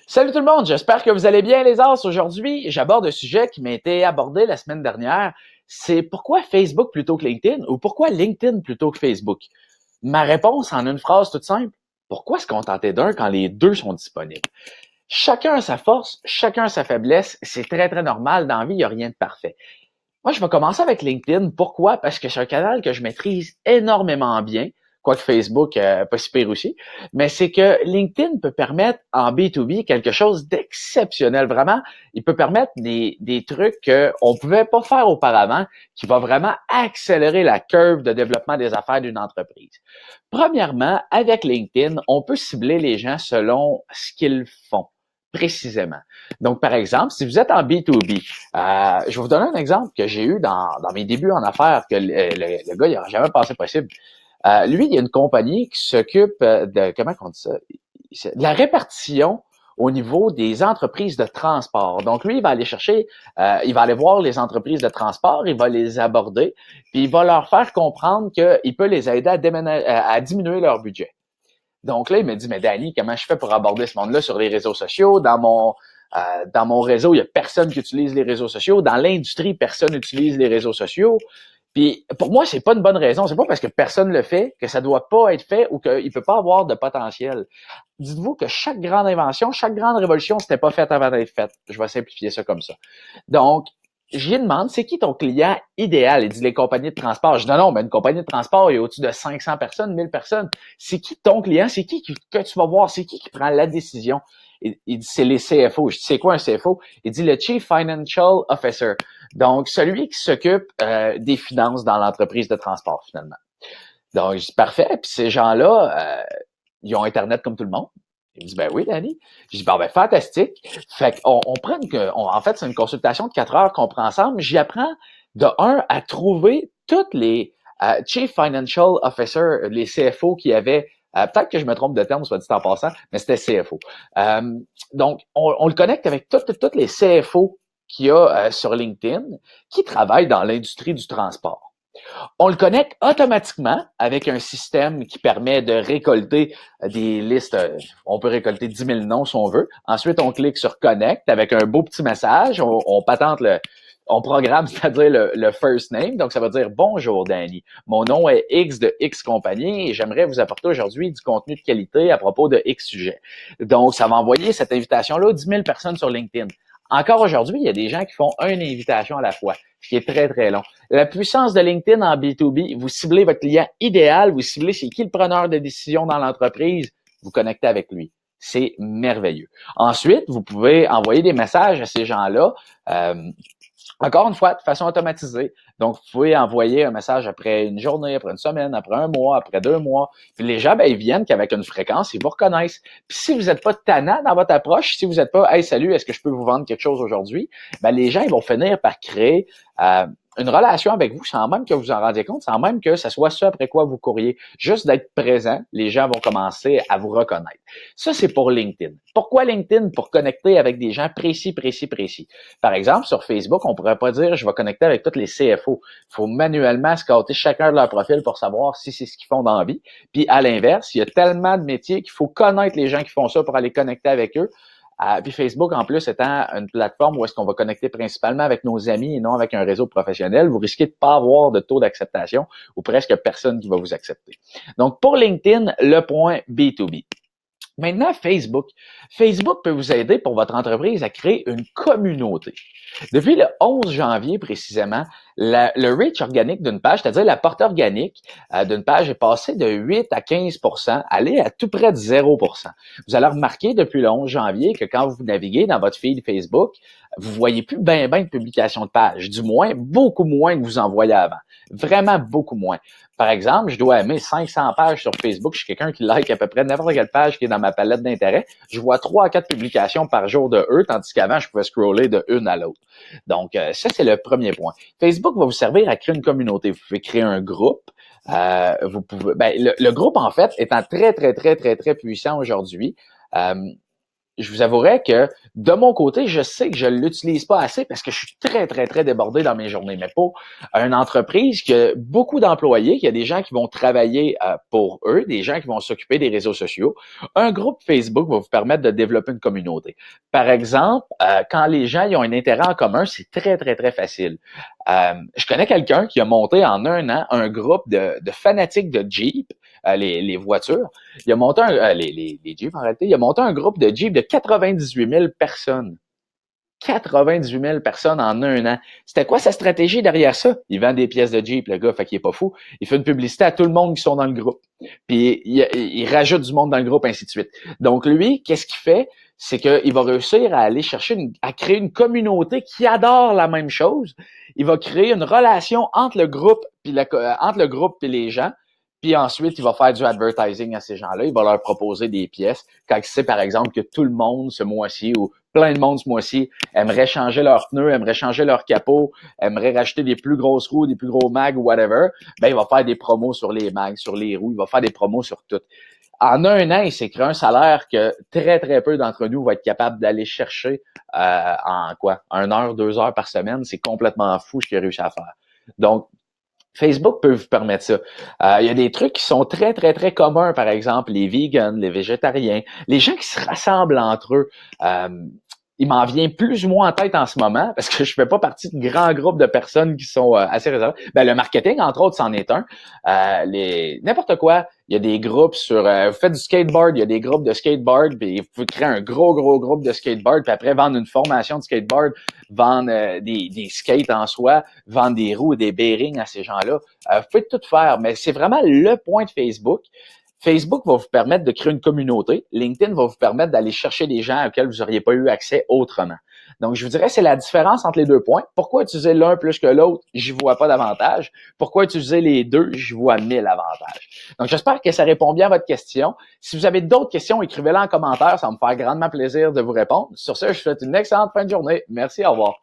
Salut tout le monde, j'espère que vous allez bien les as. Aujourd'hui, j'aborde un sujet qui m'a été abordé la semaine dernière. C'est pourquoi Facebook plutôt que LinkedIn ou pourquoi LinkedIn plutôt que Facebook? Ma réponse en une phrase toute simple. Pourquoi se contenter d'un quand les deux sont disponibles? Chacun a sa force, chacun a sa faiblesse. C'est très, très normal. Dans la vie, il n'y a rien de parfait. Moi, je vais commencer avec LinkedIn. Pourquoi? Parce que c'est un canal que je maîtrise énormément bien, quoique Facebook, pas si pire aussi. Mais c'est que LinkedIn peut permettre en B2B quelque chose d'exceptionnel. Vraiment, il peut permettre des trucs qu'on pouvait pas faire auparavant, qui va vraiment accélérer la curve de développement des affaires d'une entreprise. Premièrement, avec LinkedIn, on peut cibler les gens selon ce qu'ils font précisément. Donc, par exemple, si vous êtes en B2B, je vais vous donner un exemple que j'ai eu dans mes débuts en affaires, que le gars, il n'a jamais pensé possible. Lui, il y a une compagnie qui s'occupe comment on dit ça? De la répartition au niveau des entreprises de transport. Donc, lui, il va aller chercher, il va aller voir les entreprises de transport, il va les aborder, puis il va leur faire comprendre qu'il peut les aider à diminuer leur budget. Donc là, il me dit, mais Danny, comment je fais pour aborder ce monde-là sur les réseaux sociaux? Dans mon réseau, il y a personne qui utilise les réseaux sociaux. Dans l'industrie, personne n'utilise les réseaux sociaux. Puis pour moi, c'est pas une bonne raison. C'est pas parce que personne le fait que ça doit pas être fait ou qu'il peut pas avoir de potentiel. Dites-vous que chaque grande invention, chaque grande révolution, c'était pas fait avant d'être faite. Je vais simplifier ça comme ça. Donc, je lui demande, c'est qui ton client idéal? Il dit les compagnies de transport. Je dis non, mais une compagnie de transport, il y a au-dessus de 500 personnes, 1000 personnes. C'est qui ton client? C'est qui que tu vas voir? C'est qui prend la décision? Il dit, c'est les CFO. Je dis, c'est quoi un CFO? Il dit le Chief Financial Officer. Donc, celui qui s'occupe des finances dans l'entreprise de transport, finalement. Donc, je dis, parfait. Puis ces gens-là, ils ont Internet comme tout le monde. Il me dit, ben oui, Danny. Je dis, ben fantastique. Fait qu'on prend en fait, c'est une consultation de 4 heures qu'on prend ensemble. J'y apprends de un à trouver toutes les Chief Financial Officer, les CFO qui avaient peut-être que je me trompe de terme, soit dit en passant, mais c'était CFO. Donc, on le connecte avec toutes les CFO qu'il y a sur LinkedIn qui travaillent dans l'industrie du transport. On le connecte automatiquement avec un système qui permet de récolter des listes. On peut récolter 10 000 noms si on veut. Ensuite, on clique sur Connect avec un beau petit message. On patente on programme, c'est-à-dire le first name. Donc, ça va dire bonjour, Danny. Mon nom est X de X compagnie et j'aimerais vous apporter aujourd'hui du contenu de qualité à propos de X sujet. Donc, ça va envoyer cette invitation-là aux 10 000 personnes sur LinkedIn. Encore aujourd'hui, il y a des gens qui font une invitation à la fois, ce qui est très, très long. La puissance de LinkedIn en B2B, vous ciblez votre client idéal, vous ciblez c'est qui le preneur de décision dans l'entreprise, vous connectez avec lui. C'est merveilleux. Ensuite, vous pouvez envoyer des messages à ces gens-là. Encore une fois, de façon automatisée. Donc, vous pouvez envoyer un message après une journée, après une semaine, après un mois, après 2 mois. Puis les gens, ben, ils viennent qu'avec une fréquence, ils vous reconnaissent. Puis si vous n'êtes pas tannant dans votre approche, si vous n'êtes pas « Hey, salut, est-ce que je peux vous vendre quelque chose aujourd'hui? » Ben, les gens, ils vont finir par créer une relation avec vous sans même que vous en rendiez compte, sans même que ce soit ce après quoi vous courriez. Juste d'être présent, les gens vont commencer à vous reconnaître. Ça, c'est pour LinkedIn. Pourquoi LinkedIn? Pour connecter avec des gens précis, précis, précis. Par exemple, sur Facebook, on pourrait pas dire je vais connecter avec tous les CFO. Il faut manuellement scouter chacun de leur profil pour savoir si c'est ce qu'ils font dans la vie. Puis à l'inverse, il y a tellement de métiers qu'il faut connaître les gens qui font ça pour aller connecter avec eux. Puis Facebook, en plus, étant une plateforme où est-ce qu'on va connecter principalement avec nos amis et non avec un réseau professionnel, vous risquez de pas avoir de taux d'acceptation ou presque personne qui va vous accepter. Donc, pour LinkedIn, le point B2B. Maintenant, Facebook. Facebook peut vous aider pour votre entreprise à créer une communauté. Depuis le 11 janvier précisément, le reach organique d'une page, c'est-à-dire la portée organique d'une page est passée de 8 à 15 allée à tout près de 0 Vous allez remarquer depuis le 11 janvier que quand vous naviguez dans votre feed Facebook, vous voyez plus ben de publications de pages, du moins beaucoup moins que vous en voyez avant. Vraiment beaucoup moins. Par exemple, je dois aimer 500 pages sur Facebook. Je suis quelqu'un qui like à peu près n'importe quelle page qui est dans ma palette d'intérêt. Je vois 3 à 4 publications par jour de eux, tandis qu'avant, je pouvais scroller de une à l'autre. Donc, ça, c'est le premier point. Facebook va vous servir à créer une communauté. Vous pouvez créer un groupe. Vous pouvez, le groupe, en fait, étant très, très, très, très, très puissant aujourd'hui, je vous avouerai que de mon côté, je sais que je l'utilise pas assez parce que je suis très, très, très débordé dans mes journées. Mais pour une entreprise qui a beaucoup d'employés, qui a des gens qui vont travailler pour eux, des gens qui vont s'occuper des réseaux sociaux, un groupe Facebook va vous permettre de développer une communauté. Par exemple, quand les gens ils ont un intérêt en commun, c'est très, très, très facile. Je connais quelqu'un qui a monté en un an un groupe de fanatiques de Jeep, les voitures. Il a monté les Jeeps en réalité, il a monté un groupe de Jeep de 98 000 personnes. 98 000 personnes en un an. C'était quoi sa stratégie derrière ça? Il vend des pièces de Jeep, le gars, fait qu'il est pas fou. Il fait une publicité à tout le monde qui sont dans le groupe. Puis il rajoute du monde dans le groupe, ainsi de suite. Donc lui, qu'est-ce qu'il fait? C'est qu'il va réussir à aller chercher, à créer une communauté qui adore la même chose. Il va créer une relation entre le groupe puis les gens. Puis ensuite, il va faire du advertising à ces gens-là. Il va leur proposer des pièces. Quand il sait, par exemple, que tout le monde ce mois-ci ou plein de monde ce mois-ci aimerait changer leurs pneus, aimerait changer leur capot, aimerait racheter des plus grosses roues, des plus gros mags, whatever, ben il va faire des promos sur les mags, sur les roues, il va faire des promos sur tout. En un an, il s'est créé un salaire que très, très peu d'entre nous vont être capables d'aller chercher en quoi? 1 heure, 2 heures par semaine. C'est complètement fou ce qu'il a réussi à faire. Donc, Facebook peut vous permettre ça. Il y a des trucs qui sont très, très, très communs, par exemple, les vegans, les végétariens, les gens qui se rassemblent entre eux. Il m'en vient plus ou moins en tête en ce moment parce que je fais pas partie de grands groupes de personnes qui sont assez réservées. Ben, le marketing, entre autres, c'en est un. N'importe quoi. Il y a des groupes sur... vous faites du skateboard, il y a des groupes de skateboard, puis vous pouvez créer un gros groupe de skateboard, puis après vendre une formation de skateboard, vendre des skates en soi, vendre des roues et des bearings à ces gens-là. Vous pouvez tout faire, mais c'est vraiment le point de Facebook. Facebook va vous permettre de créer une communauté. LinkedIn va vous permettre d'aller chercher des gens auxquels vous n'auriez pas eu accès autrement. Donc, je vous dirais, c'est la différence entre les deux points. Pourquoi utiliser l'un plus que l'autre? J'y vois pas d'avantage. Pourquoi utiliser les deux? J'y vois 1000 avantages. Donc, j'espère que ça répond bien à votre question. Si vous avez d'autres questions, écrivez-les en commentaire. Ça va me faire grandement plaisir de vous répondre. Sur ce, je vous souhaite une excellente fin de journée. Merci, au revoir.